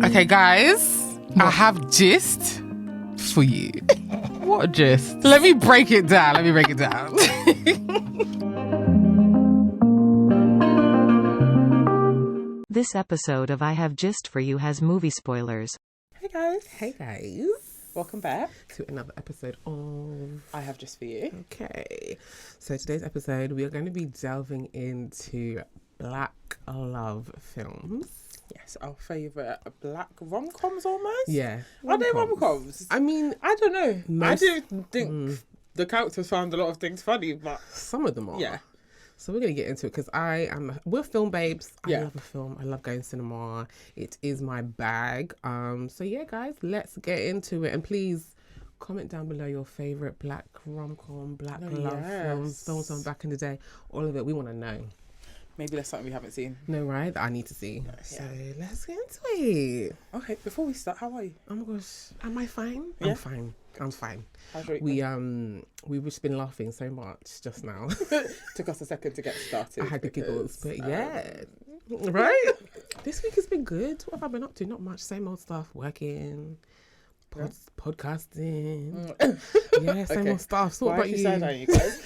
Okay, guys, I have gist for you. What gist? Let me break it down. This episode of I Have Gist for You has movie spoilers. Hey guys. Welcome back To another episode of I Have Just For You. Okay. So today's episode, we are going to be delving into black love films. Yes, our favourite black rom-coms almost. Yeah. Are they rom-coms? I mean, I don't know. Most- I do think the characters found a lot of things funny, but some of them are. yeah. So we're going to get into it because we're film babes. I Yeah. love a film. I love going cinema. It is my bag. So yeah, guys, let's get into it. And please comment down below your favourite black rom-com, black love films from back in the day. All of it. We want to know. Maybe there's something we haven't seen. No, right? That I need to see. Yeah. So let's get into it. Okay, before we start, how are you? Oh my gosh, am I fine? Yeah. I'm fine. How's your week We've just been laughing so much just now. Took us a second to get started. I had the giggles, because, but yeah, right. This week has been good. What have I been up to? Not much. Same old stuff. Working, podcasting. Yeah, same Okay. old stuff. So what Why about are you you? sad, aren't you guys?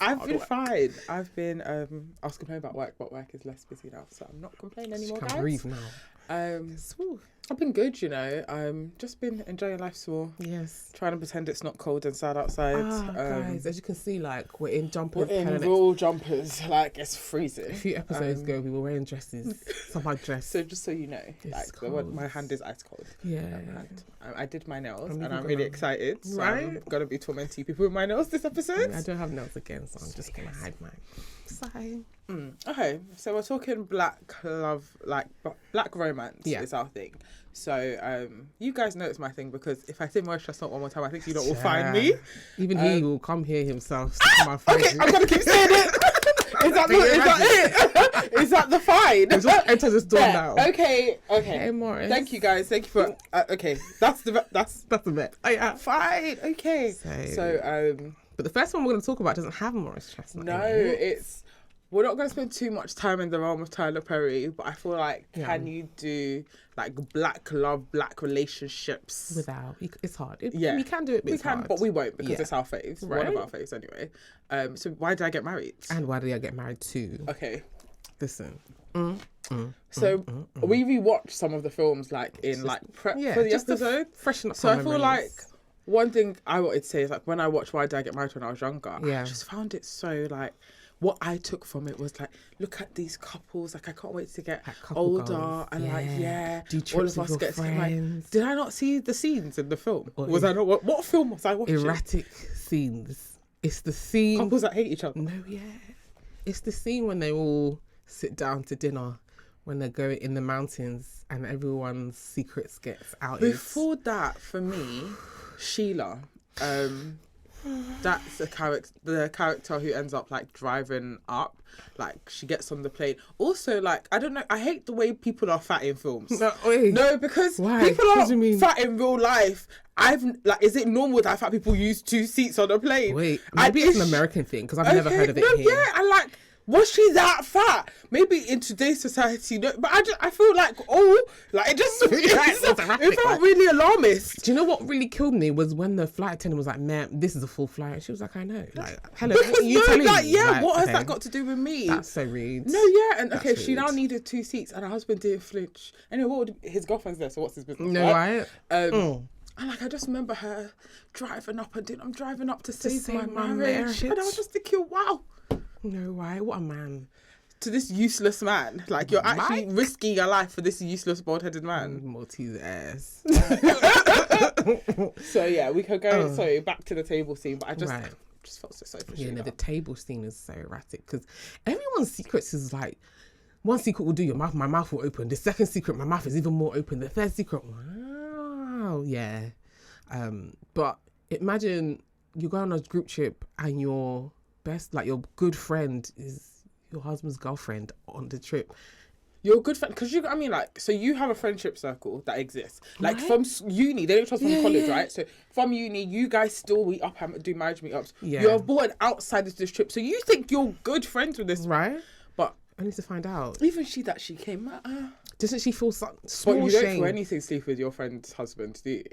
I've hard been work. fine. I've been I was complaining about work, but work is less busy now, so I'm not complaining She anymore, can guys. breathe now. Smooth. I've been good, you know. Just been enjoying life more. Yes. Trying to pretend it's not cold and sad outside. Guys, as you can see, like we're in jumpers. We're in Helen, real jumpers, like it's freezing. a few episodes ago, we were wearing dresses. Some had dress. So just so you know, It's like cold. my hand is ice cold. Yeah. I did my nails, And and we've I'm got really them. excited. So I'm Right? gonna be tormenting people with my nails this episode. I don't have nails again, so I'm just gonna hide mine. Sorry. Okay, so we're talking black love, like black romance Yeah. is our thing. So you guys know it's my thing because if I say Mauritius not one more time, I think you lot will find me. Even he will come here himself to come and find Okay, you. I'm gonna keep saying it. Is that it? Is that the fine? Just enter this door now. Okay. Hey, Morris. Thank you guys. Thank you for. Okay, that's the That's the bet. Oh, yeah. fine. Okay. So But the first one we're going to talk about doesn't have Morris Chestnut. no, in it. it's we're not going to spend too much time in the realm of Tyler Perry, but I feel like can you do like black love, black relationships? Without. It's hard. Yeah. We can do it, but We it's can, hard. but we won't because Yeah. it's our faves. One Right. of our faves anyway. So why did I get married? And why did I get married to? Okay. Listen. So we rewatched some of the films like in like prep for the just to episode. freshen up So our I feel memories. like one thing I wanted to say is like when I watched Why Did I Get Married when I was younger, Yeah. I just found it so like what I took from it was like look at these couples, like I can't wait to get Like couple older goals. and like Do all trips of with us your get to like friends. did I not see the scenes in the film? Or Was I not what film was I watching? Erratic scenes. It's the scene. Couples that hate each other. No, yeah. It's the scene when they all sit down to dinner, when they go in the mountains and everyone's secrets gets out. Before that, for me, Sheila, that's the character who ends up like driving up, like she gets on the plane. Also, like I don't know, I hate the way people are fat in films. No, because Why? people What are do you mean? fat in real life. Is it normal that fat people use 2 seats on a plane? Wait, maybe it's an American thing because I've never heard of it here. Yeah, and like, was she that fat? Maybe in today's society, no. But I feel like, it just it felt really alarmist. Do you know what really killed me was when the flight attendant was like, "Ma'am, this is a full flight." She was like, "I know." Like, hello, Because what are you telling me? Like, what has okay, that got to do with me? That's so rude. No, yeah, and That's okay, she now rude. needed 2 seats, and her husband didn't flinch. Anyway, what would his girlfriend's there? So what's his business? No, right? And like I just remember her driving up and doing, I'm driving up to save save my my marriage. And I was just thinking, wow, No, right? What a man. to this useless man. Like you're actually risking your life for this useless bald-headed man. Maltese ass. So yeah, we could go sorry back to the table scene, but I just Right. just felt so for Yeah, no, Sheila. the table scene is so erratic because everyone's secrets is like, one secret will do your mouth, my mouth will open. The second secret, my mouth is even more open. The third secret, wow, yeah. But imagine you go on a group trip and your best, like your good friend is your husband's girlfriend on the trip. You're a good friend because so you have a friendship circle that exists like Right. from uni. They don't trust from Yeah, college, yeah. right? So from uni, you guys still meet up and do marriage meetups. Yeah. You're brought an outsider to this trip, so you think you're good friends with this, Right? but only to find out. Even she came. Doesn't she feel small But you shame? don't for anything sleep with your friend's husband, do you?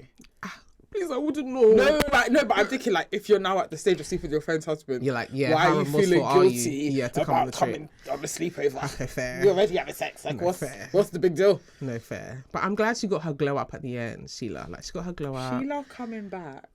Please, I wouldn't know. No, but I'm thinking like if you're now at the stage of sleeping with your friend's husband, You're like, yeah, why how are you remorseful feeling are you? guilty Yeah, to come on the about trip. coming on the sleepover? Okay, fair. You're already having sex. Like, No, fair. what's the big deal? No, fair. But I'm glad she got her glow up at the end, Sheila. Like, she got her glow up. Sheila coming back.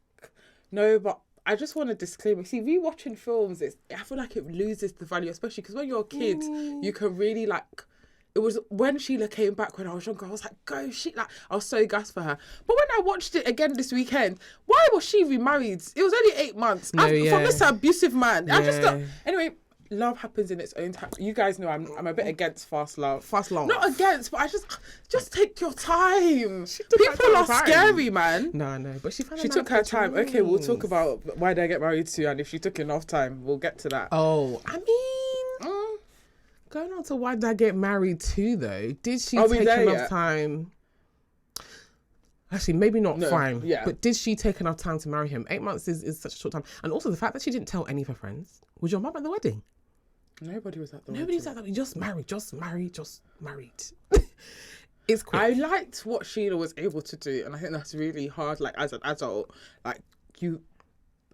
No, but I just want to disclaimer. See, rewatching films, I feel like it loses the value, especially because when you're a kid, you can really like. It was when Sheila came back when I was younger, I was like, go shit. Like, I was so gassed for her. But when I watched it again this weekend, why was she remarried? It was only 8 months. No, From this abusive man. I just Yeah. anyway, love happens in its own time. You guys know I'm a bit against fast love. Fast love. Not against, but I just take your time. took her People are time. scary, man. No. But she found She took her time. Okay, we'll talk about why did I get married to, and if she took enough time, we'll get to that. Oh, I mean, going on to why did I get married to though? Did she Are we take there enough yet? time? Actually, maybe not. No, fine. yeah. But did she take enough time to marry him? 8 months is such a short time, and also the fact that she didn't tell any of her friends. Was your mum at the wedding? Nobody was at the Nobody was wedding. at that. Just married. It's quick. I liked what Sheila was able to do, and I think that's really hard. Like as an adult, like you,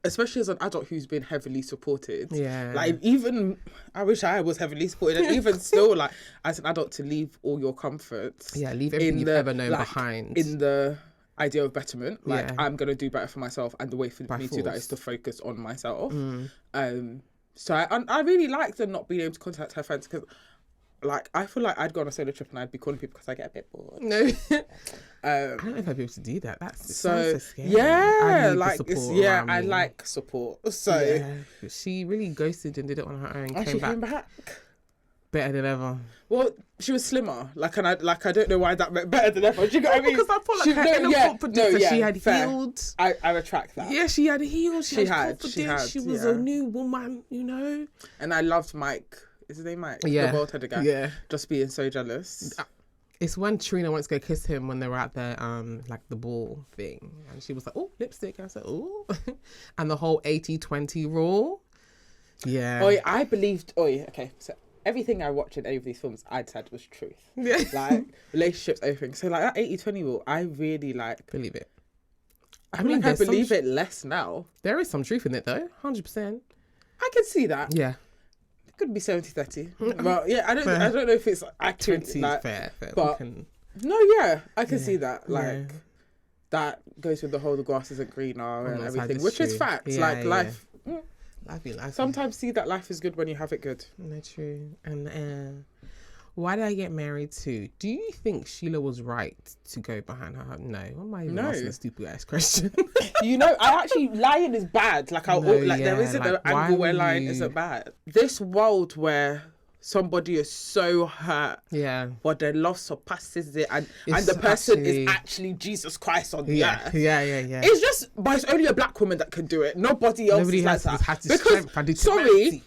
especially as an adult who's been heavily supported. Yeah. Like even I wish I was heavily supported, and even still, like as an adult to leave all your comforts. Yeah, leave everything you've ever known like, behind. In the idea of betterment, like Yeah. I'm gonna do better for myself, and the way for By me to do that force. is to focus on myself. So I really liked her not being able to contact her friends because, like, I feel like I'd go on a solo trip and I'd be calling people because I get a bit bored. No. I don't know if I'd be able to do that. It sounds so scary. yeah, I need like the it's, support yeah, around I me. like support. So Yeah, but she really ghosted and did it on her own. and she came back. better than ever. Well, she was slimmer. I don't know why that meant better than ever. Do you know what I mean? Because I feel like her inner confidence, she had fair. healed. I retract that. Yeah, she had healed. She had confidence. she She was had, a new woman, you know. And I loved Mike. Is his name Mike? Yeah. The bald-headed guy. Yeah. Just being so jealous. It's when Trina went to go kiss him when they were at the like the ball thing, and she was like, "Oh, lipstick." I was like, "Oh," and the whole 80-20 rule. Yeah. Oh, yeah, I believed. Oh, yeah, okay. So everything I watch in any of these films, I'd said was truth. Yeah. Like relationships, everything. So like that 80-20 rule, I really like. Believe it. I mean, I there's some believe it less now. There is some truth in it though, 100%. I can see that. Yeah. It could be 70-30. But yeah, I don't know if it's accurate. 20 Like, fair. but- We can- no, yeah, I can see that. Like Yeah. that goes with the whole the grass isn't greener and that's everything, how which it's is true. facts. Yeah, like yeah. life. Life be life. Sometimes see that life is good when you have it good. No, true. And why did I get married to? Do you think Sheila was right to go behind her? No. What am I even No. asking a stupid ass question? You know, I actually lying is bad. Like No, there yeah, isn't like, an why angle where would lying you- isn't bad. This world where somebody is so hurt, Yeah. but their love surpasses it, and It's the person actually- is actually Jesus Christ on the Yeah. earth. Yeah. It's just, but it's only a black woman that can do it. Nobody else Nobody is has like that. the strength and sorry, determination.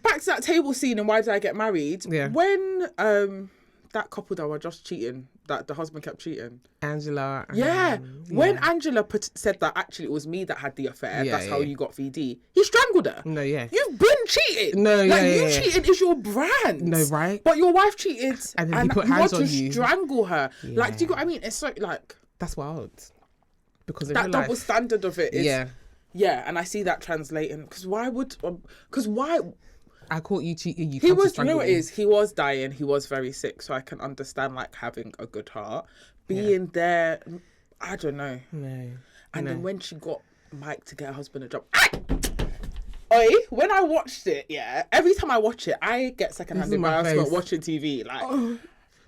back to that table scene and why did I get married? Yeah. When that couple that were just cheating, that the husband kept cheating. Angela. Yeah. When Angela said that actually it was me that had the affair, Yeah, that's how yeah. you got VD. He strangled her. No, yeah. You've been cheating. No, like, yeah, you yeah. cheating is your brand. No, right? But your wife cheated, And then he put hands want on to you. strangle her. Like, Yeah. do you know what I mean? It's so like That's wild. Because in that real double life, standard of it is. yeah. Yeah, and I see that translating because why? I caught you cheating. You He come to was, you strangle know what it me. is? He was dying. He was very sick, so I can understand like having a good heart, being there. I don't know. No. And then when she got Mike to get her husband a job, oi! When I watched it, yeah, every time I watch it, I get secondhand This is my embarrassment face. watching TV. Like,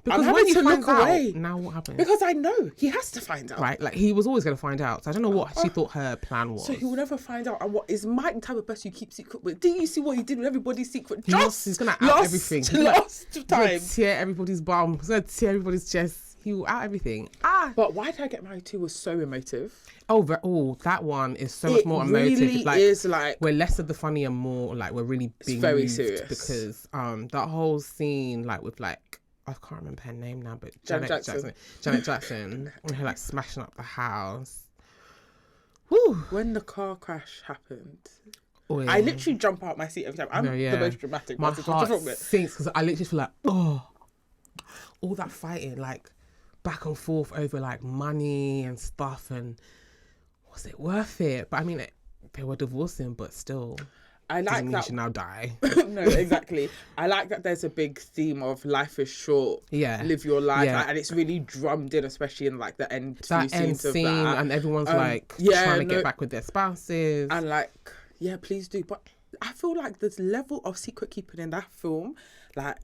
Because having when he to finds look out, away. now what happens? because I know he has to find out. Right, like he was always going to find out. So I don't know what she thought her plan was. So he will never find out. And what is Mike the type of person you keep secret with? Did you see what he did with everybody's secret? He's going to out everything. He's gonna- Lost He's going time. to tear everybody's bum. He's going to tear everybody's chest. He will out everything. But Why Did I Get Married To was so emotive. Oh, that one is so much more emotive. Really Like, is like we're less of the funny and more like we're really being very moved serious. because that whole scene like with like I can't remember her name now, but Janet Janet Jackson, and her like smashing up the house. Woo. when the car crash happened. Oh, yeah. I literally jump out my seat every time. I'm No, yeah. the most dramatic My person to heart film it. sinks because I literally feel like, oh, all that fighting, like back and forth over like money and stuff, and was it worth it? But I mean, they were divorcing, but still, I doesn't like mean that. you should now die. No, exactly. I like that there's a big theme of life is short. Yeah. Live your life. Yeah. Like, and it's really drummed in, especially in like the end That few end scenes of scene, that. and everyone's like yeah, trying to no, get back with their spouses. And like, yeah, please do. But I feel like this level of secret keeping in that film, like,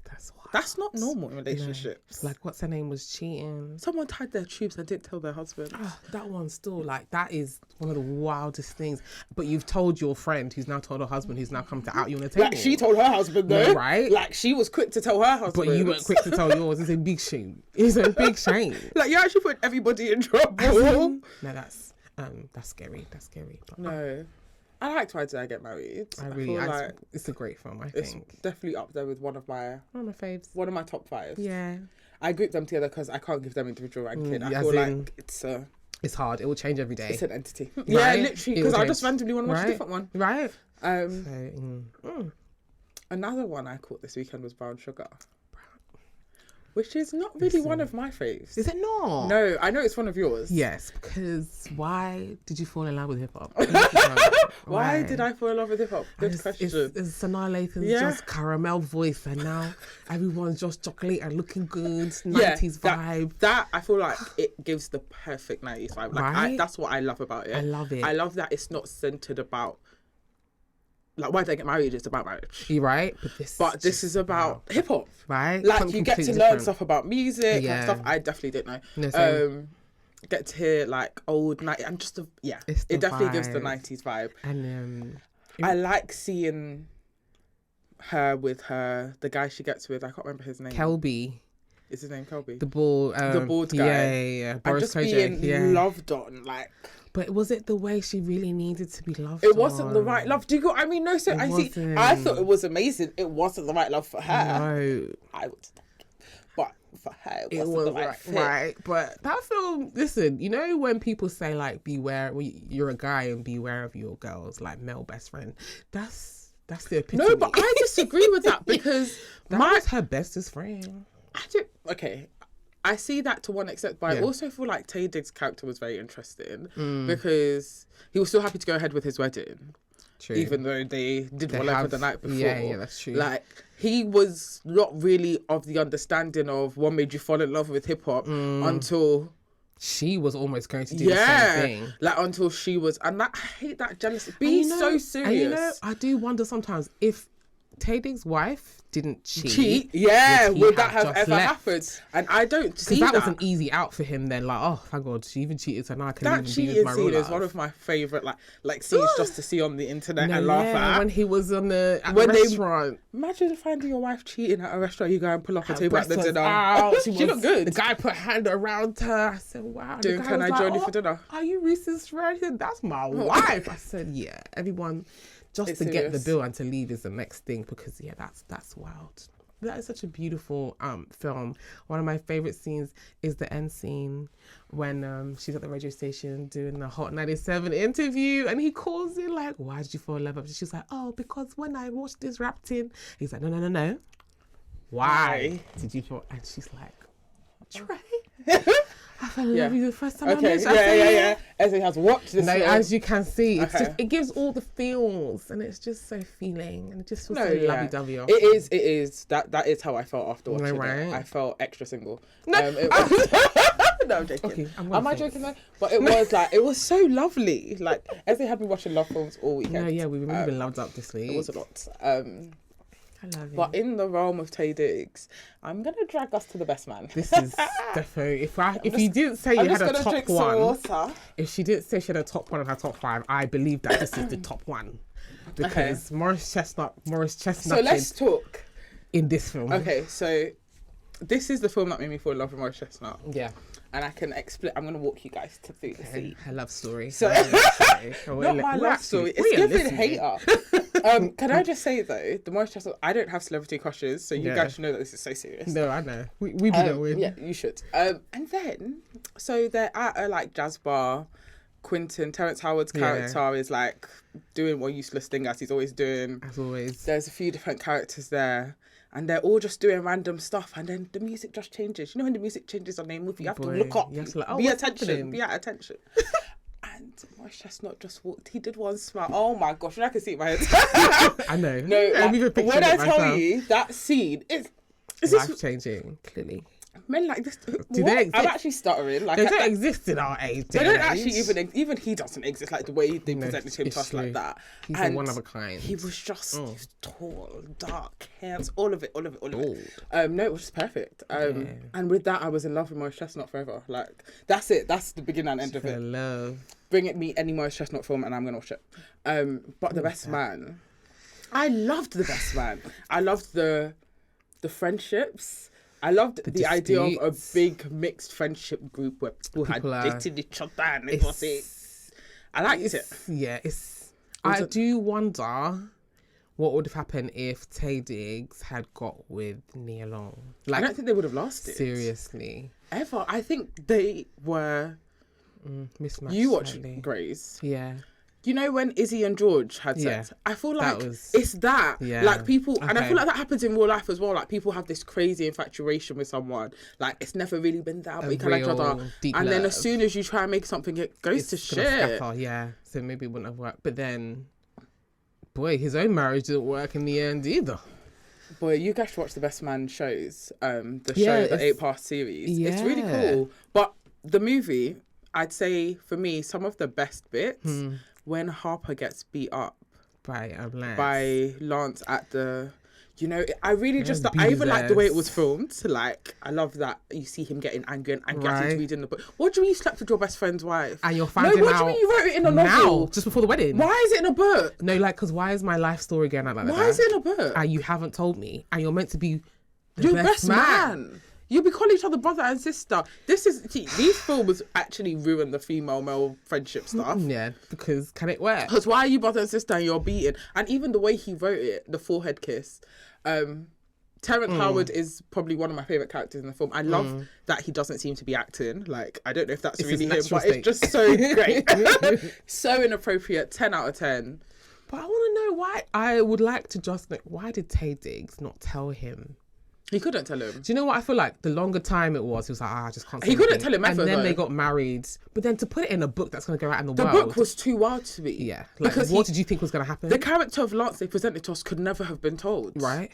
that's not normal in relationships. Like, what's her name was cheating. Someone tied their tubes and didn't tell their husband. That one still, like, that is one of the wildest things. But you've told your friend who's now told her husband who's now come to out you on the table. Like, she told her husband though. No, right? Like, she was quick to tell her husband. But you weren't quick to tell yours. It's a big shame. It's a big shame. Like, you're actually putting everybody in trouble. No, that's scary. That's scary. But No. I liked Why Did I Get Married? I feel like it's a great film, I it's think. definitely up there with one of my faves. One of my top 5. Yeah. I grouped them together because I can't give them individual ranking. I as feel in- like It's hard. It will change every day. it's an entity. Yeah, Right? literally. It will Because I change. just randomly want to watch a different one. Right? Um, So, Another one I caught this weekend was Brown Sugar, which is not really one of my faves. is it not? No, I know it's one of yours. Yes, because why did you fall in love with hip hop? Why did I fall in love with hip hop? Good It's question. Sanaa Lathan's Yeah. just caramel voice, and now everyone's just chocolate and looking good, 90s vibe. That I feel like it gives the perfect 90s vibe. Like Right? that's what I love about it. I love it. I love that it's not centered about like Why Did I Get Married? It's about marriage. You're right, but This is about hip hop. right. Like Something you get to completely learn different. stuff about music Yeah. and stuff I definitely didn't know. No, same. Get to hear like old night and just It's the it definitely gives the vibe. 90s vibe. And I like seeing her with the guy she gets with. I can't remember his name. Kelby, Is his name Kelby? the bald guy. Yeah. And Boris just Kojak, being loved on, like But was it the way she really needed to be loved? it wasn't the on? right love. Do you go? I mean, no. So It I see. wasn't. I thought it was amazing. It wasn't the right love for her. No, I would, but for her, it it wasn't was the right right, fit. right. But that film, listen, you know when people say like, beware, well, you're a guy and beware of your girls, like male best friend. That's the epitome. No, but I disagree with that because that was her bestest friend. okay. I see that to one extent, but I Yeah. also feel like Taye Diggs' character was very interesting because he was still happy to go ahead with his wedding, True. even though they did They whatever have- the night before. yeah, that's true. Like he was not really of the understanding of what made you fall in love with hip hop until She was almost going to do the same thing. like until she was, and that I hate that jealousy. And Be you know- so serious. And you know, I do wonder sometimes if Taye Diggs' wife didn't cheat. would he that have just ever left? happened? And I don't see Because that that. was an easy out for him then. Like, oh, thank God, she even cheated, so now I can That even be with cheating my scene real is love. one of my favourite like scenes just to see on the internet No, and laugh yeah, at. when he was on the When they- restaurant. Imagine finding your wife cheating at a restaurant, you go and pull up a table at breast the was dinner. out, she was- looked good. The guy put a hand around her. I said, wow. The Doing guy Can was I join you for dinner? Are you Reese's friend? He said, that's my wife. I said, yeah. Everyone, just It's to get the serious. bill and to leave is the next thing because, yeah, that's wild. That is such a beautiful film. One of my favourite scenes is the end scene when she's at the radio station doing the Hot 97 interview and he calls in like, why did you fall in love? And she's like, oh, because when I watched this rap thing. He's like, no. Why did you fall? And she's like, Trey, I fell in love with you the first time I Okay, met you. I said, yeah. Ezzy has watched this No, film. as you can see, it's Okay. just, it gives all the feels and it's just so feeling and it just feels No, so yeah. lovey-dovey. It is. That is how I felt after watching right? it. I felt extra single. No. It was... no, I'm joking. Okay, I'm gonna Am I think. joking though? But it was like, it was so lovely. Like, Ezzy had me watching love films all weekend. No, yeah, we've really been loved up this week. It was a lot. I love it. But in the realm of Taye Diggs, I'm gonna drag us to the best man. This is definitely if you didn't say you I'm had just a gonna top drink one, some water. if she didn't say she had a top one and her top 5, I believe that this is the top one because Morris Chestnut So let's talk. in this film. Okay, so this is the film that made me fall in love with Morris Chestnut, Yeah. and I can explain. I'm gonna walk you guys through the scene. Her love story. So- Her love story. Not my We're love story. actually- It's we're giving listening. hater. Can I just say though, the Morris Chestnut, I don't have celebrity crushes, so you Yeah. guys should know that this is so serious. No, I know. We be knowing. Yeah, you should. And then, so they're at a like jazz bar, Terrence Howard's character is like doing one useless thing as he's always doing. As always. There's a few different characters there. And they're all just doing random stuff, and then the music just changes. You know when the music changes on a movie, you have to look up, You have to like, be at attention. And Maurice Chestnut just walked. He did one smile. Oh my gosh, I can see it in my head. I know. No, I'm even when picturing I it tell myself. you that scene, it's Life changing, clearly. men like this. Do what? they exist? I'm actually stuttering. Like They don't exist in our age. They don't actually even he doesn't exist like the way they presented him to us true. like that. He's and a one of a kind. He was just he was tall, dark, hands, all of it. No, it was just perfect. And with that, I was in love with Maurice Chestnut forever. Like that's it. That's the beginning and end of it. Love. Bring me any Maurice Chestnut film, and I'm gonna watch it. But The Best Man, I loved The Best Man. I loved the friendships. I loved the idea of a big mixed friendship group where people had dated each other and it was it. I liked it. Yeah, I do wonder what would have happened if Taye Diggs had got with Nia Long. I don't think they would have lasted. Seriously. Ever. I think they were mismatched. You watched slightly. Grace. Yeah. You know when Izzy and George had sex? I feel like it's that. Yeah. Like people, and I feel like that happens in real life as well. Like people have this crazy infatuation with someone. Like it's never really been that, but you can like each other. And then as soon as you try and make something, it goes to shit. Yeah. So maybe it wouldn't have worked. But then, boy, his own marriage didn't work in the end either. Boy, you guys should watch the Best Man shows. The 8-part series. Yeah. It's really cool. But the movie, I'd say for me, some of the best bits when Harper gets beat up by Lance at the, you know, I really I even like the way it was filmed. Like, I love that you see him getting angry as he's reading the book. What do you mean you slept with your best friend's wife? And you're finding what do you mean you wrote it in a novel? Now, just before the wedding. Why is it in a book? No, like, because why is my life story going out like that? Why is it in a book? And you haven't told me. And you're meant to be your best man. You'll be calling each other brother and sister. These films actually ruin the female-male friendship stuff. Yeah, because can it work? Because why are you brother and sister and you're beaten? And even the way he wrote it, the forehead kiss. Terrence Howard is probably one of my favourite characters in the film. I love that he doesn't seem to be acting. Like, I don't know if that's really him, but it's just so great. So inappropriate. 10 out of 10. But I want to know why. I would like to just know, why did Taye Diggs not tell him? He couldn't tell him. Do you know what I feel like? The longer time it was, he was like, I just can't say He couldn't anything. tell him ever, And then though. they got married. But then to put it in a book that's going to go out in the world. The book was too wild to me. Yeah. Like, because what did you think was going to happen? The character of Lance they presented to us could never have been told. Right.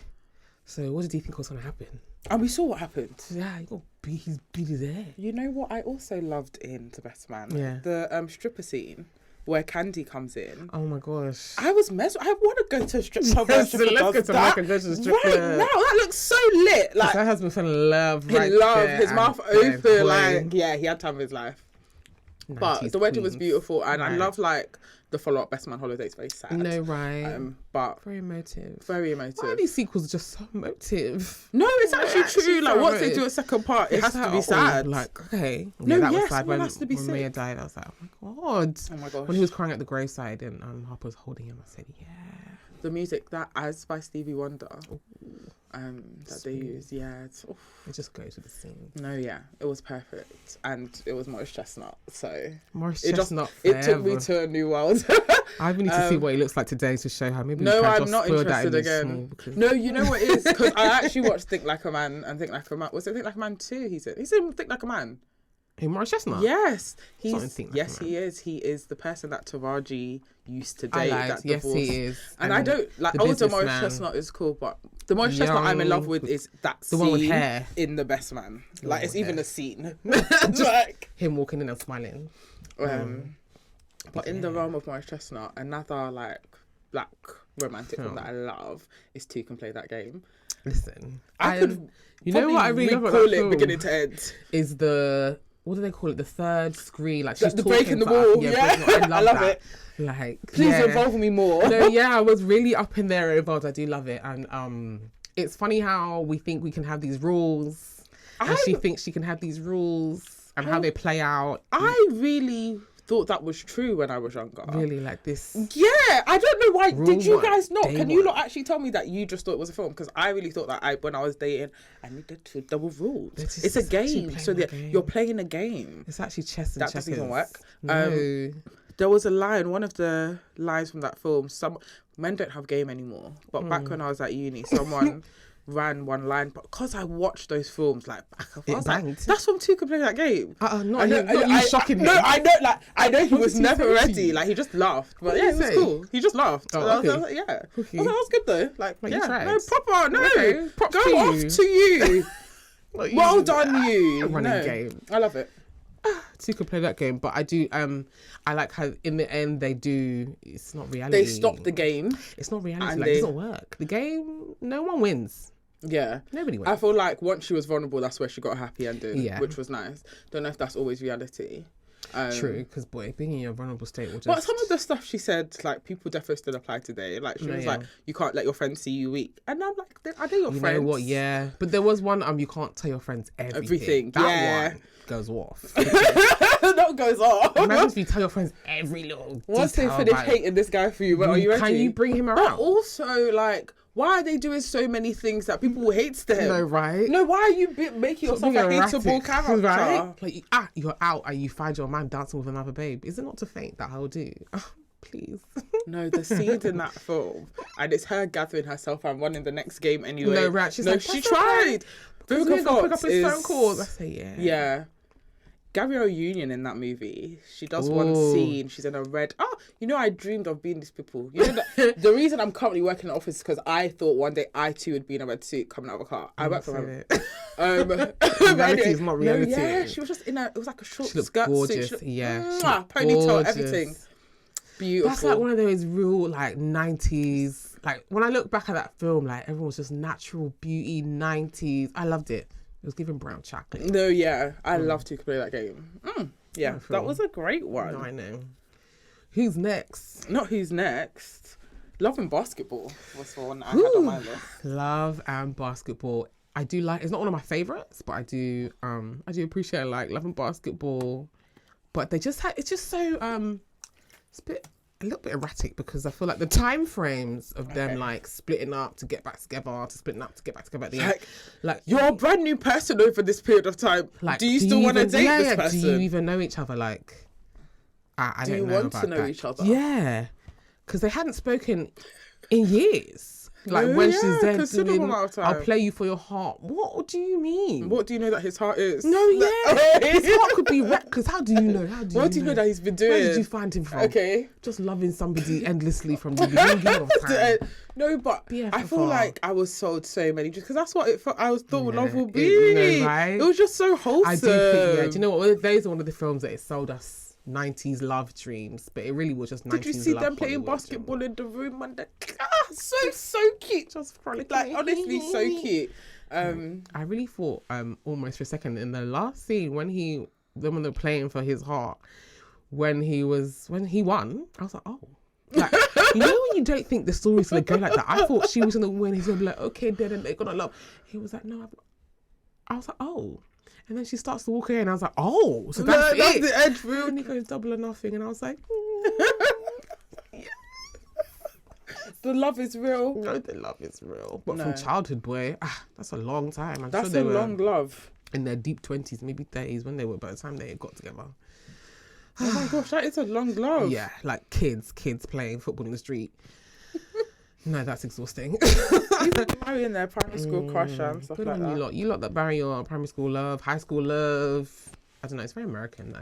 So what did you think was going to happen? And we saw what happened. Yeah, he's beat his head. You know what I also loved in The Best Man? Yeah. The stripper scene where Candy comes in. Oh my gosh. I was I want to go to a strip club. Let's go to America and go to the strip club. Right now, that looks so lit. Like her husband fell in love. His mouth open. Like, yeah, he had time of his life. But the wedding was beautiful, and I love like the follow-up Best Man Holiday. It's very sad. No, right. But very emotive. Very emotive. Why are these sequels just so emotive? No, it's actually true. Like once they do a second part, it has to be sad. Like, okay. No, that yes, was sad when Mia sick. died. I was like, oh my god. Oh my gosh. When he was crying at the graveside and Harper was holding him, I said, yeah. The music, that As by Stevie Wonder, that they use, it just goes with the scene. No, yeah, it was perfect, and it was Maurice Chestnut. So Maurice it Chestnut, it took me to a new world. I even need to see what he looks like today to show her. Maybe no, I'm not interested again. No, you know what it is, because I actually watched Think Like a Man and Think Like a Man. Was it Think Like a Man 2? He said Think Like a Man. Hey, Maurice Chestnut? Yes. He is. He is the person that Taraji used to date. That yes, divorced. he is. And I don't like older Maurice Chestnut is cool, but the Maurice Chestnut I'm in love with is that scene one with hair in The Best Man. Like it's even a scene. Just like him walking in and smiling. But in the realm of Maurice Chestnut, another like black romantic film that I love is Two Can Play That Game. Listen, I could you know what I really love about that film beginning to end is the, what do they call it? The third screen, like she's the talking breaking the wall. I love that. it. Like, please involve me more. No, I was really up in there involved. I do love it, and it's funny how we think we can have these rules, and she thinks she can have these rules, and how they play out. I really thought that was true when I was younger. Really, like this. Yeah, I don't know why. Rule Did you one, guys not? day Can you one. not actually tell me that you just thought it was a film? Because I really thought that when I was dating, I needed to double rules. It's It's a actually game, playing so a that game. you're playing a game. It's actually chess and That checkers. doesn't even work. No. There was a line, one of the lines from that film. Some men don't have game anymore, but back when I was at uni, someone ran one line. But because I watched those films like back and forth, I was like, banged. that's from Two Can Play That Game. Not you shocking me. No, I know. Like I know he What was did he never say to ready. you? Like he just laughed. But What yeah, did it he was say? cool. He just laughed. Oh, And I was okay. like, yeah. Okay. I was like, that was good though. Like Like, you yeah, tried. no proper. No, Okay, props go to off you. to you. Not you. Well done, you. Running No, game. I love it. Two could play that game, but I do. I like how in the end they do. It's not reality. They stopped the game. It's not reality. and Like, it they- doesn't work. The game, no one wins. Yeah. Nobody wins. I feel like once she was vulnerable, that's where she got a happy ending, Yeah. which was nice. Don't know if that's always reality. True, because boy, being in your vulnerable state will just. But some of the stuff she said, like people definitely still apply today. Like she No, was yeah. like, "You can't let your friends see you weak," and I'm like, "Are they your You friends?" know what? Yeah, but there was one. You can't tell your friends everything. Everything, That yeah. one goes off. that goes off. Imagine if you tell your friends every little. Once they detail finish about it. hating this guy for you, but are you ready? Can you bring him But around? also, like, why are they doing so many things that people hates them? No, right? No, why are you making yourself Being a hateable erratic, character? right? Like, you're out and you find your man dancing with another babe. Is it not to faint that I'll do? Oh, please. No, the scenes in that film, and it's her gathering herself and running the next game anyway. No, right. She's no, like, she "That's tried. okay." Vivica He's gonna pick Fox up his is phone calls. I say, yeah. Yeah. Gabrielle Union in that movie, she does one Ooh. scene. She's in a red. Oh, you know, I dreamed of being these people. You know, that, the reason I'm currently working in the office is because I thought one day I too would be in a red suit coming out of a car. I work from home. But Reality is not reality. No, yeah, she was just in a. It was like a short She looked skirt gorgeous. suit. Yeah, she Mwah, looked ponytail, gorgeous. everything. Beautiful. That's like one of those real like 90s. Like when I look back at that film, like everyone was just natural beauty 90s. I loved it. It was giving brown chocolate. No, yeah, I love to play that game. Yeah, Wonderful. that was a great one. No, I know. Who's next? Not who's next. Love and Basketball was the one I had on my list. Love and Basketball. I do like. It's not one of my favorites, but I do appreciate like Love and Basketball. But they just had. It's just so it's a little bit erratic because I feel like the time frames of them like splitting up to get back together, to splitting up to get back together at the end. Like You're a brand new person over this period of time. like, do you still want to even- date yeah, this yeah, person? Do you even know each other? Like, I Do don't you know want about to know that. each other? Yeah, because they hadn't spoken in years. Like Oh, when yeah, she's there considerable doing, amount of I'll time. play you for your heart. What do you mean? What do you know that his heart is? No, yeah, his heart could be wrecked. Because how do you know? What do you know that he's been doing? Where did you find him from? Okay. Just loving somebody endlessly from the beginning of time. No, but I feel BFFR. like I was sold so many just because that's what I was thought Yeah, love would it- be. you know, right? It was just so wholesome. I do think, yeah. Do you know what? Those are one of the films that it sold us 90s love dreams, but it really was just 90s Did you see love them playing Hollywood basketball in the room and so cute. Just frolicking. Like honestly, so cute. I really thought almost for a second in the last scene when when they're playing for his heart, when he won, I was like, oh. Like, you know when you don't think the story's gonna go like that? I thought she was gonna win. He's gonna be like, okay, then they're gonna love. He was like, no. I was like, oh. And then she starts to walk in, and I was like, oh, so that's That's it. the edge, bro. And he goes double or nothing, and I was like, The love is real. no, the love is real. But No. from childhood, boy, that's a long time. I'm That's sure they a were long love. in their deep 20s, maybe 30s, when they were by the time they got together. Oh my gosh, that is a long love. Yeah, like kids playing football in the street. No, that's exhausting. Even marrying their primary school crush and stuff Good like on you that. lot. You lot that marry your primary school love, high school love. I don't know. It's very American though.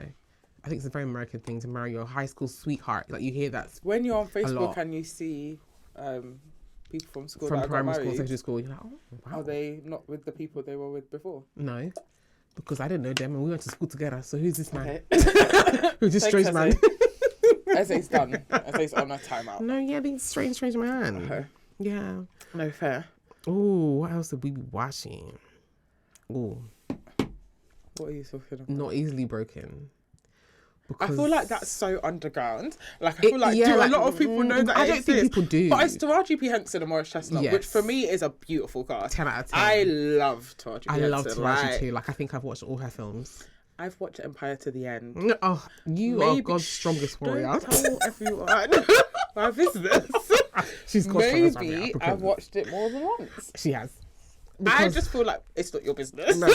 I think it's a very American thing to marry your high school sweetheart. Like you hear that When you're on Facebook lot. and you see people from school from that got primary school, married, secondary school. You're like, oh wow. are they not with the people they were with before? No, because I didn't know them and we went to school together. So who's this man? Okay. Who's this Thanks, strange man? Essay's done. Essay's on a timeout. No, yeah, these strange man. Okay. Yeah. No fair. Oh, what else did we be watching? Oh, What are you talking about? Not Easily Broken. I feel like that's so underground. Like I It- feel like yeah, do like, a lot of people know that I it don't think exists? people do. But it's Taraji P Henson and Morris Chestnut, which Yes. for me is a beautiful cast. 10 out of 10. I love Taraji P I Henson. love Taraji like, too. Like I think I've watched all her films. I've watched Empire to the end. Oh, you are God's strongest warrior. Don't tell everyone my business. She's God's strongest warrior. Maybe I've watched it more than once. She has. I just feel like it's not your business. No,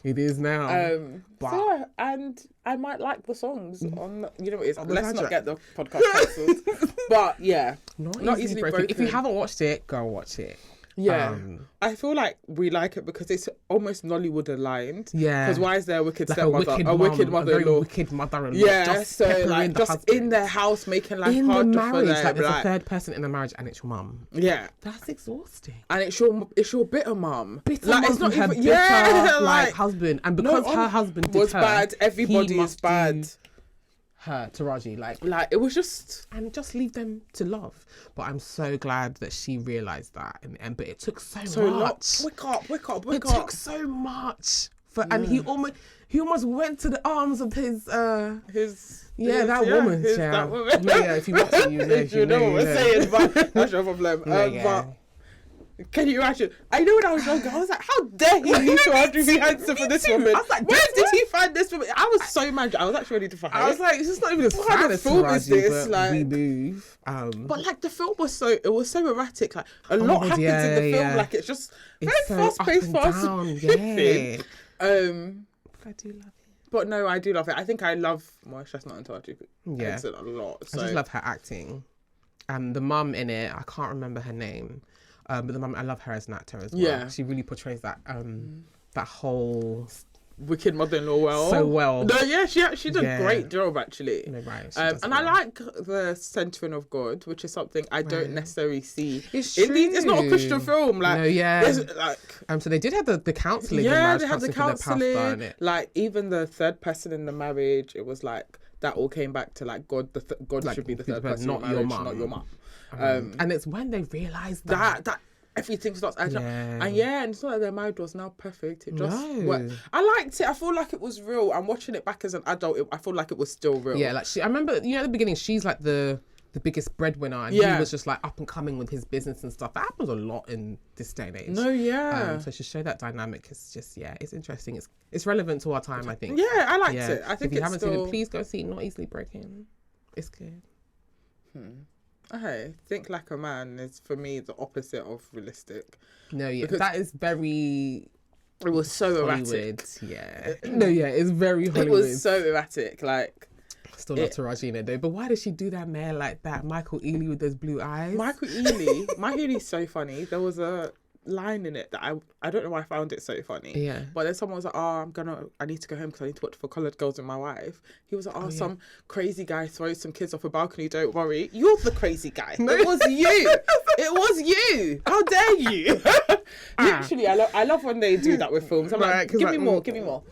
it is now. So yeah, and I might like the songs on. You know what it is. the Let's not soundtrack. get the podcast cancelled. But yeah, not easily broken. If you haven't watched it, go watch it. Yeah, I feel like we like it because it's almost Nollywood aligned. Yeah, because why is there a wicked like stepmother, a wicked mother-in-law, wicked mother-in-law? Yeah, just so peppering like the just husband. in their house making life in the harder marriage, for them. like there's a third person in the marriage, and it's your mum. Yeah, that's exhausting. And it's your bitter mum. Bitter like mum it's not from her even bitter, like like husband, and because her husband was did her, bad, everybody he is must bad. do her Taraji, like it was just, and just leave them to love. But I'm so glad that she realised that in the end. But it took so much. Wake up. It took so much for, and he almost went to the arms of his woman. That woman. Yeah, if you watch it, you know what we're saying, but that's your problem. But can you imagine? I know when I was younger, I was like, how dare he leave Taraji P. Henson for this woman? I was like, where did he find this woman? I was so mad. I was actually ready to fight. I was like, it's just not even as what fan kind of as film Taraji, is this? but Like, we move. But like the film was so erratic. Like a lot happens in the film. Like it's just very so fast paced, fast moving. I do love it. But no, I do love it. I think I love Maurice Chestnut and Taraji P. Henson a lot. So. I just love her acting. And the mum in it, I can't remember her name. But the mum, I love her as an actor as well. Yeah. She really portrays that that whole wicked mother-in-law so well. No, yeah, she did a great job actually. No, right. And I like the centering of God, which is something I don't necessarily see. It's true. It's not a Christian film. Like, no, yeah. Like, so they did have the counselling. Yeah, they had the counselling. Like even the third person in the marriage, it was like that all came back to like God. God like, should be the third person, not your mum. Not your mum. And it's when they realised that everything starts and it's not like their marriage was now perfect. It just worked. I liked it. I feel like it was real. I'm watching it back as an adult. I feel like it was still real. Yeah, like I remember, at the beginning, she's like the biggest breadwinner, and he was just like up and coming with his business and stuff. That happens a lot in this day and age. No, yeah. So to show that dynamic is just it's interesting. It's relevant to our time, I think. Yeah, I liked it. I think if you haven't seen it, please go see Not Easily Broken. It's good. Okay, Think Like a Man is for me the opposite of realistic. No, yeah, that is very. It was so Hollywood. erratic. Yeah. No, yeah, it's very Hollywood. It was so erratic. Like, still love Taraji in it though. But why did she do that mare like that? Michael Ealy with those blue eyes. Michael Ealy's so funny. There was a line in it that I don't know why I found it so funny. Yeah. But then someone was like, I need to go home because I need to watch For Coloured Girls with my wife. He was like, some crazy guy throws some kids off a balcony. Don't worry, you're the crazy guy. No. It was you. It was you. How dare you? Literally, I love when they do that with films. I'm like, give me more.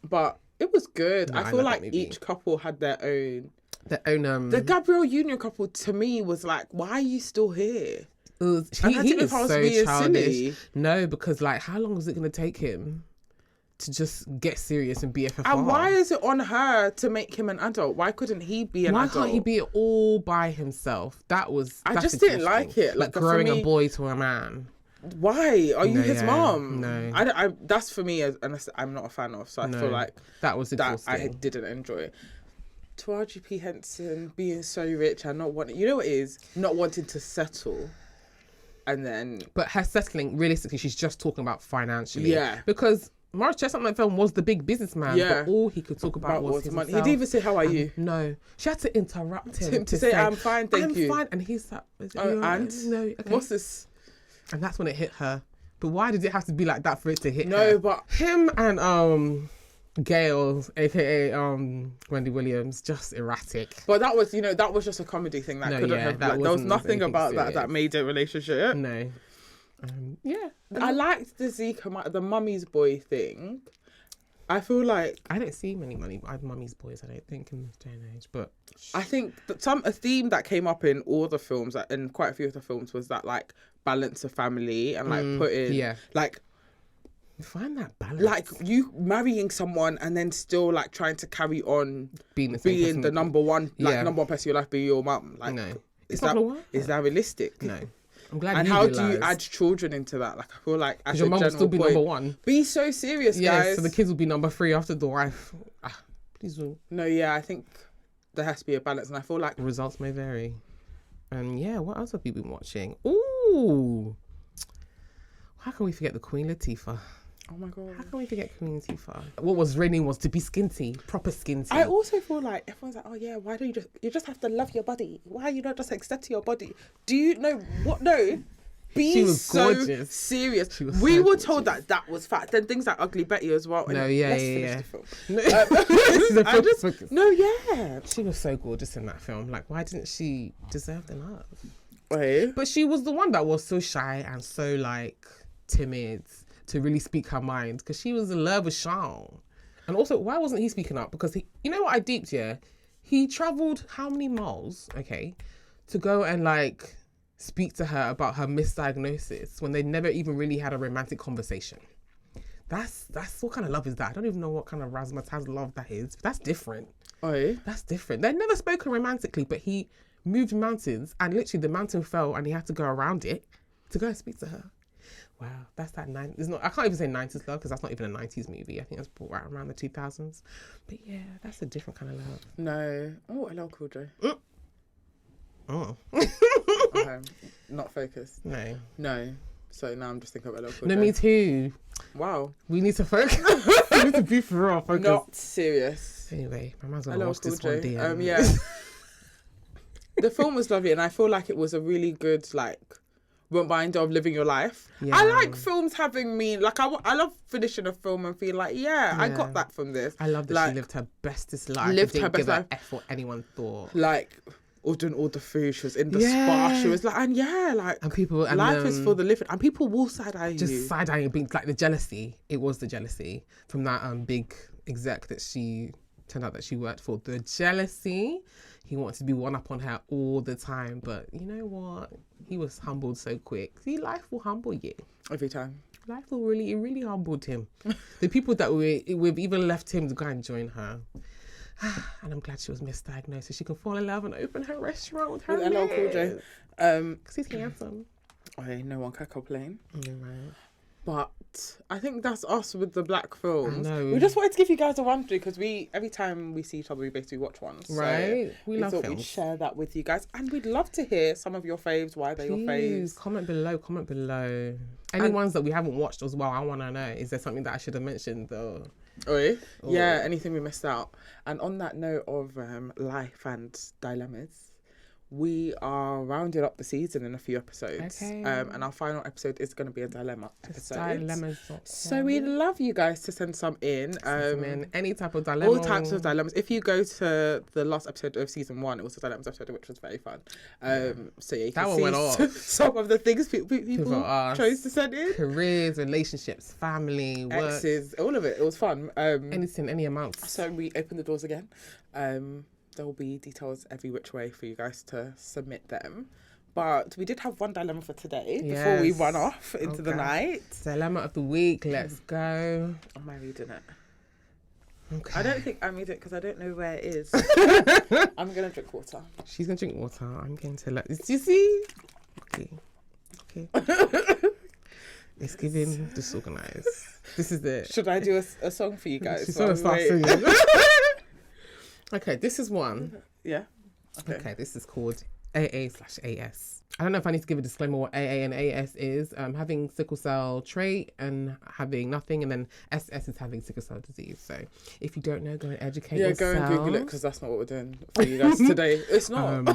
But it was good. No, I feel like each couple had their own. The Gabrielle Union couple to me was like, why are you still here? He was so childish. No, because like, how long was it going to take him to just get serious and be FFR? And why is it on her to make him an adult? Why couldn't he be an adult? Why can't he be it all by himself? I just didn't like it. Like growing a boy to a man. Why are you his mom? No, I that's for me, and I'm not a fan of. So I feel like that was exhausting. I didn't enjoy. Taraji P. Henson being so rich and not wanting, you know what it is? Not wanting to settle. And then... But her settling, realistically, she's just talking about financially. Yeah. Because Maurice Chestnut in that film was the big businessman. Yeah. But all he could talk about was his money. He didn't even say, how are you? No. She had to interrupt him to say, I'm fine, thank you. I'm fine. And he's like... and? No, okay. What's this? And that's when it hit her. But why did it have to be like that for it to hit her? No, but... Him and... Gail, aka Wendy Williams, just erratic. But that was just a comedy thing that couldn't have. There was nothing about that made a relationship. No. I liked the mummy's boy thing. I feel like I didn't see many mummy's boys. I don't think in this day and age, but I think that a theme that came up in all the films, in quite a few of the films, was that like balance of family and like putting like. Find that balance. Like you marrying someone and then still like trying to carry on being the number one, number one person in your life, being your mum. Like, no, is that realistic? No. I'm glad And you how do you realised. add children into that? Like, I feel like as Because a your mum will general still be point, number one. be so serious, Yeah, guys. so the kids will be number 3 after the wife. Please do. No, yeah, I think there has to be a balance, and I feel like Results may vary. And yeah, what else have you been watching? Ooh. How can we forget the Queen Latifah? oh my god. How can we forget Queen Latifah? What was reigning was to be skinty, proper skinty. I also feel like everyone's like, oh yeah, why don't you just have to love your body? Why you not just accept your body? Do you know what? No. Be She was so gorgeous. serious. She was We so were told gorgeous. that was fact. Then things like Ugly Betty as well. No, Anyway, yeah, let's yeah, finish yeah. the film. This is a I just, focus. no, yeah. She was so gorgeous in that film. Like, why didn't she deserve the love? Wait. But she was the one that was so shy and so like timid to really speak her mind, because she was in love with Sean. And also, why wasn't he speaking up? Because you know what I deeped, yeah? He travelled how many miles, okay, to go and like speak to her about her misdiagnosis when they never even really had a romantic conversation. That's what kind of love is that? I don't even know what kind of razzmatazz love that is. That's different. Wait. That's different. They'd never spoken romantically, but he moved mountains and literally the mountain fell and he had to go around it to go and speak to her. Wow, that's that it's not. I can't even say 90s love because that's not even a 90s movie. I think that's brought right around the 2000s. But yeah, that's a different kind of love. No. Oh, hello, Cool J. Oh. Okay. Not focused. No. No. So now I'm just thinking about hello, Cool No, J. me too. Wow. We need to focus. We need to be for real focus. Not serious. Anyway, my man's gonna Hello, watch Cool this one J. day. Yeah. The film was lovely, and I feel like it was a really good like reminder of living your life. Yeah. I like films having me like I love finishing a film and feel like I got that from this. I love that like, she lived her bestest life. lived Didn't her best give a life. F what anyone thought. like ordering all the food. She was in the Yeah. spa. She was like, and like And people and life is for the living, and people will side eye you. just side eyeing, being like the jealousy. It was the jealousy from that big exec that she turned out that she worked for. The jealousy. He wanted to be one up on her all the time, but you know what? He was humbled so quick. See, life will humble you. Every time. Life will really humbled him. The people that we've even left him to go and join her. And I'm glad she was misdiagnosed so she can fall in love and open her restaurant with her With LL Cool J. because he's handsome. Okay, no one can complain. You're right. But I think that's us with the black films. I know. We just wanted to give you guys a run through because every time we see each other, we basically watch one. So Right? We we love thought films. we'd share that with you guys, and we'd love to hear some of your faves. Why they're your Please faves? comment below. Any ones that we haven't watched as well, I want to know. Is there something that I should have mentioned though? Yeah, anything we missed out. And on that note of life and dilemmas, we are rounding up the season in a few episodes. Okay. And our final episode is going to be a dilemma episode. Dilemmas. So we'd love you guys to send some in. Any type of dilemma. All types of dilemmas. If you go to the last episode of season 1, it was a dilemmas episode, which was very fun. So yeah, you That can one see went off. some of the things people asked. chose to send in. Careers, relationships, family, work. Exes, all of it. It was fun. Anything, any amounts. So we open the doors again. There will be details every which way for you guys to submit them. But we did have one dilemma for today before we Yes. run off into the Okay. night. Dilemma of the week. Let's go. Am I reading it? Okay. I don't think I'm reading it because I don't know where it is. I'm going to drink water. She's gonna drink water. I'm going to let. Do you see? Okay. It's giving disorganized. This is it. Should I do a song for you guys? She's while gonna start we wait? singing. Okay, this is one. Yeah. Okay, this is called AA/AS. I don't know if I need to give a disclaimer what AA and AS is. Having sickle cell trait and having nothing, and then SS is having sickle cell disease. So if you don't know, go and educate Yeah, yourself. go and Google it because that's not what we're doing for you guys today. It's not.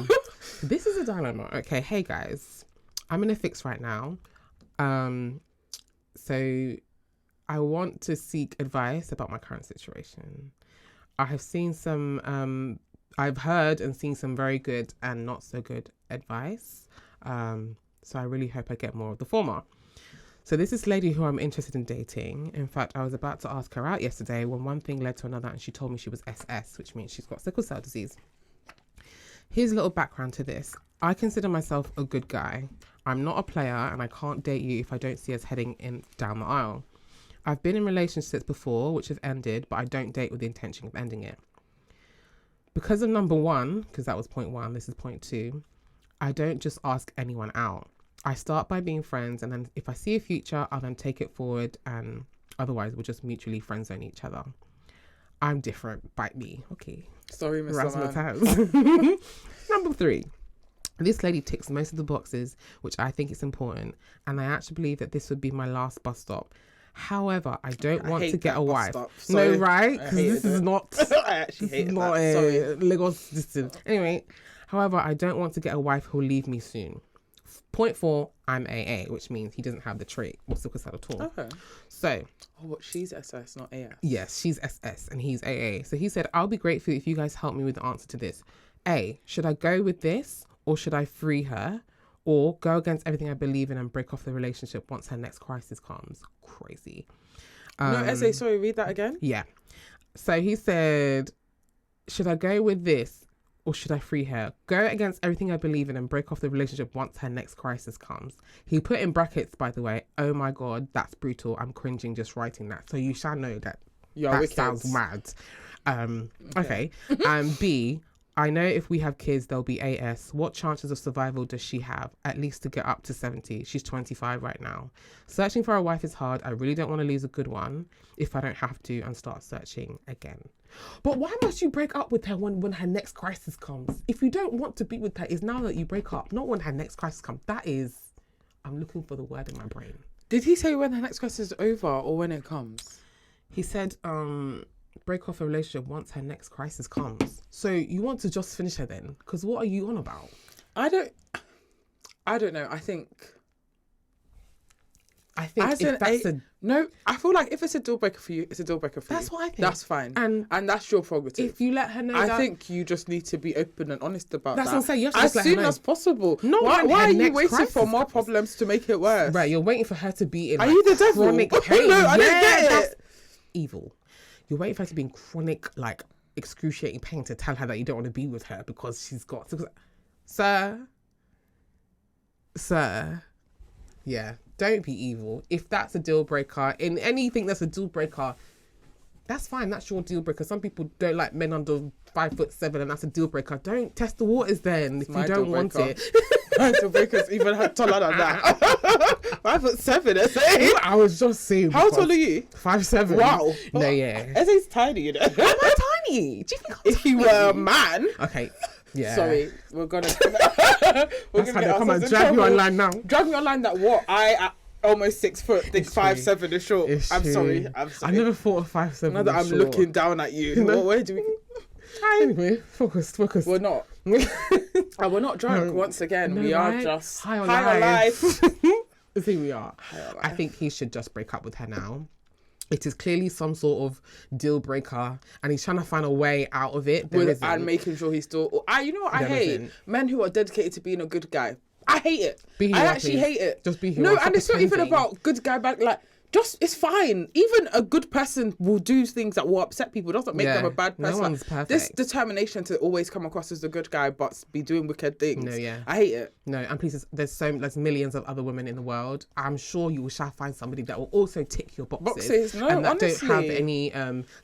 This is a dilemma. Okay, hey guys, I'm in a fix right now. So I want to seek advice about my current situation. I have seen some, I've heard and seen some very good and not so good advice. So I really hope I get more of the former. So this is lady who I'm interested in dating. In fact, I was about to ask her out yesterday when one thing led to another and she told me she was SS, which means she's got sickle cell disease. Here's a little background to this. I consider myself a good guy. I'm not a player and I can't date you if I don't see us heading down the aisle. I've been in relationships before which have ended, but I don't date with the intention of ending it. Because of number one, because that was point one, this is point two, I don't just ask anyone out. I start by being friends, and then if I see a future, I'll then take it forward, and otherwise we'll just mutually friend zone each other. I'm different. Bite me. Okay. Sorry, Mr. Man. Razzmatazz. Number 3. This lady ticks most of the boxes, which I think is important, and I actually believe that this would be my last bus stop. However, I don't want to get a wife. No, right? Because this is not. I actually hated not that. Sorry. Lagos distance. Anyway, however, I don't want to get a wife who'll leave me soon. Point 4, I'm AA, which means he doesn't have the trait of sickle cell at all. Okay. So, Oh, what? She's SS, not AS. yes, she's SS and he's AA. So he said, I'll be grateful if you guys help me with the answer to this. A, should I go with this, or should I free her, or go against everything I believe in and break off the relationship once her next crisis comes? Crazy. No, SA, sorry, read that again. Yeah. So he said, should I go with this, or should I free her? Go against everything I believe in and break off the relationship once her next crisis comes. He put in brackets, by the way, oh my God, that's brutal. I'm cringing just writing that. So you shall know that that wicked. sounds mad. Okay. And B, I know if we have kids, they'll be AS. What chances of survival does she have? At least to get up to 70. She's 25 right now. Searching for a wife is hard. I really don't want to lose a good one if I don't have to and start searching again. But why must you break up with her when her next crisis comes? If you don't want to be with her, it's now that you break up, not when her next crisis comes. That is, I'm looking for the word in my brain. Did he say when the next question is over or when it comes? He said, break off a relationship once her next crisis comes. So you want to just finish her then? Because what are you on about? I don't know. I think if that's no, I feel like if it's a deal breaker for you, it's a deal breaker for you. That's what I think. That's fine. And that's your prerogative. if you let her know I think you just need to be open and honest about That's that. what I'm saying, you have to as just let her soon know. as possible. Not why when her are you next waiting for crisis more comes. problems to make it worse? right, you're waiting for her to be in Are you the devil? chronic pain. No, I don't get that's it. evil. You're waiting for her to be in chronic, like, excruciating pain to tell her that you don't want to be with her because she's got... Sir, yeah, don't be evil. If that's a deal breaker, in anything that's a deal breaker, that's fine. That's your deal breaker. Some people don't like men under 5'7", and that's a deal breaker. Don't test the waters then if you don't want it. My deal breaker's even taller than that. 5'7", SA. I was just saying. How tall are you? 5'7". Wow. No, yeah. SA's tiny, you know. Am I tiny? Do you think I'm If you were a man. Okay. Yeah. Sorry, we're gonna That's how they come and drag you online now. Drag me online that what? at almost 6 foot, think It's 5'7" is short. It's I'm true. sorry. I never thought of 5'7". Now that I'm short. looking down at you. No. Where do we? Anyway, focus. We're not. And we're not drunk. No. Once again, No, we are right? just high on life. See, we are. I think he should just break up with her now. It is clearly some sort of deal breaker, and he's trying to find a way out of it. And making sure he's still. You know what I hate? isn't. Men who are dedicated to being a good guy. I hate it. Be who I you are, actually please. hate it. Just be who you No, are. and it's Stop not even pretending. about good guy, bad. Like, just it's fine. Even a good person will do things that will upset people. It doesn't make Yeah. them a bad No person. one's perfect. This determination to always come across as the good guy, but be doing wicked things. No, yeah. I hate it. No, and please, there's millions of other women in the world. I'm sure you shall find somebody that will also tick your boxes, No, and that honestly. don't have any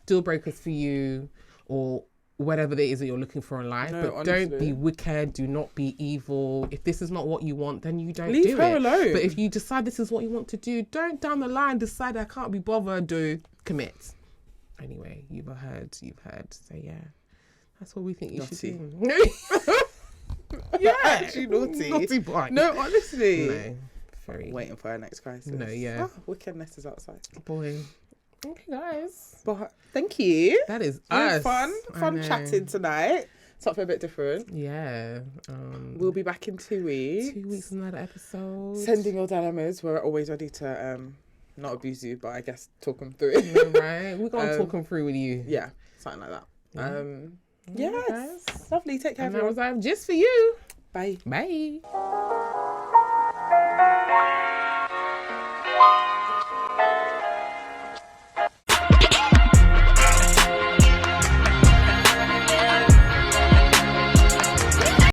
deal breakers for you or whatever it is that you're looking for in life. No, but honestly. don't be wicked. Do not be evil. If this is not what you want, then you don't Leave do her it. alone. But if you decide this is what you want to do, don't down the line decide I can't be bothered. Do commit. Anyway, you've heard. So yeah, that's what we think you should Naughty. do. Yeah, Actually naughty. Naughty boy. No, honestly. No, very. Waiting for our next crisis. No, yeah. Wickedness is outside. Boy. Okay, guys. But thank you. That is We had us. fun I know. chatting tonight. Something a bit different. Yeah. We'll be back in 2 weeks. 2 weeks another episode. Sending your dilemmas. We're always ready to not abuse you, but I guess talk them through. No, right? We're going to talk them through with you. Yeah, something like that. Yeah. Yes. Lovely. Take care, And that everyone. was just for you. Bye. Bye.